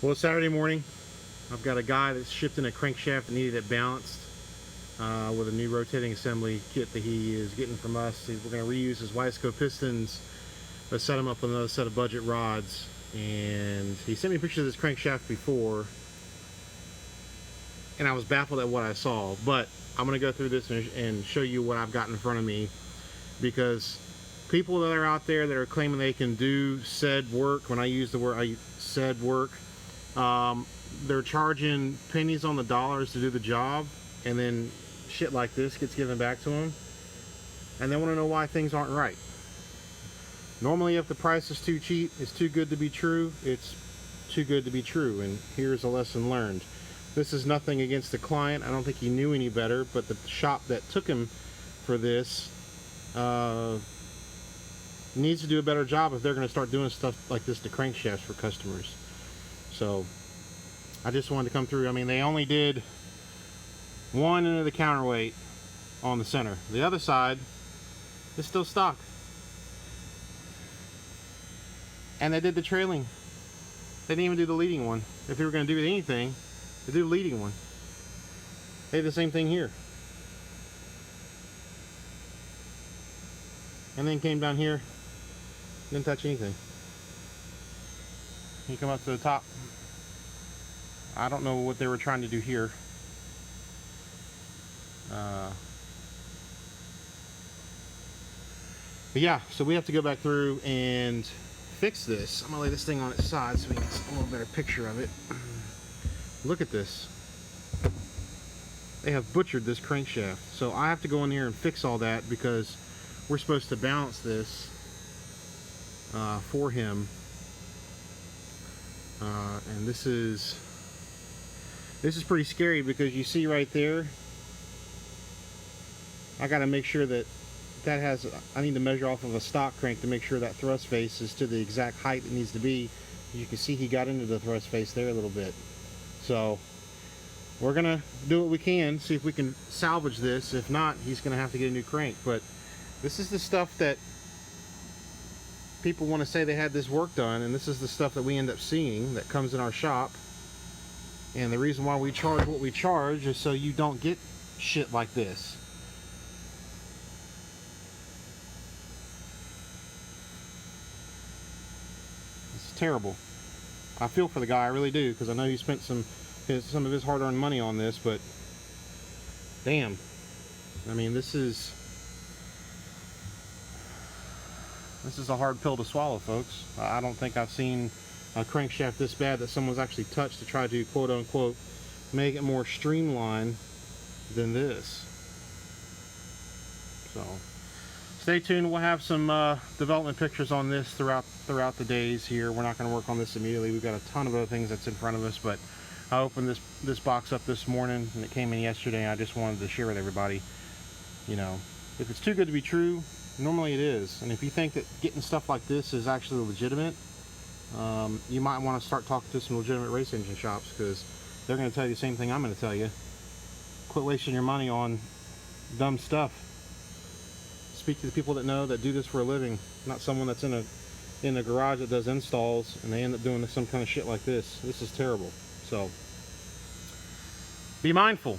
Well, it's Saturday morning. I've got a guy that's shifting a crankshaft that needed it balanced with a new rotating assembly kit that he is getting from us. We're going to reuse his Wiseco pistons, but set him up with another set of budget rods. And he sent me a picture of this crankshaft before, and I was baffled at what I saw. But I'm going to go through this and show you what I've got in front of me, because people that are out there that are claiming they can do said work, when I use the word said work, they're charging pennies on the dollars to do the job, and then shit like this gets given back to them, and they want to know why things aren't right. Normally, if the price is too cheap, it's too good to be true, it's too good to be true, and here's a lesson learned. This is nothing against the client. I don't think he knew any better, but the shop that took him for this needs to do a better job if they're going to start doing stuff like this to crankshafts for customers. So I just wanted to come through. I mean, they only did one end of the counterweight on the center. The other side is still stock. And they did the trailing. They didn't even do the leading one. If they were going to do anything, they did the leading one. They did the same thing here. And then came down here, didn't touch anything. You come up to the top. I don't know what they were trying to do here. But yeah, so we have to go back through and fix this. I'm gonna lay this thing on its side so we can get a little better picture of it. Look at this. They have butchered this crankshaft. So I have to go in here and fix all that, because we're supposed to balance this for him. And this is pretty scary, because you see right there, I got to make sure that has, I need to measure off of a stock crank to make sure that thrust face is to the exact height it needs to be. You can see he got into the thrust face there a little bit. So we're gonna do what we can, see if we can salvage this. If not, he's gonna have to get a new crank. But this is the stuff that people want to say they had this work done, and this is the stuff that we end up seeing that comes in our shop. And the reason why we charge what we charge is so you don't get shit like this. It's terrible. I feel for the guy, I really do, because I know he spent some of his hard-earned money on this, but damn. I mean, this is a hard pill to swallow, folks. I don't think I've seen a crankshaft this bad that someone's actually touched to try to quote-unquote make it more streamlined than this. So stay tuned. We'll have some development pictures on this throughout the days here. We're not going to work on this immediately. We've got a ton of other things that's in front of us, but I opened this box up this morning, and it came in yesterday. I just wanted to share with everybody, you know, if it's too good to be true, normally it is. And if you think that getting stuff like this is actually legitimate, you might want to start talking to some legitimate race engine shops, because they're going to tell you the same thing I'm going to tell you. Quit wasting your money on dumb stuff. Speak to the people that know, that do this for a living, not someone that's in a garage that does installs and they end up doing some kind of shit like this. This is terrible. So be mindful.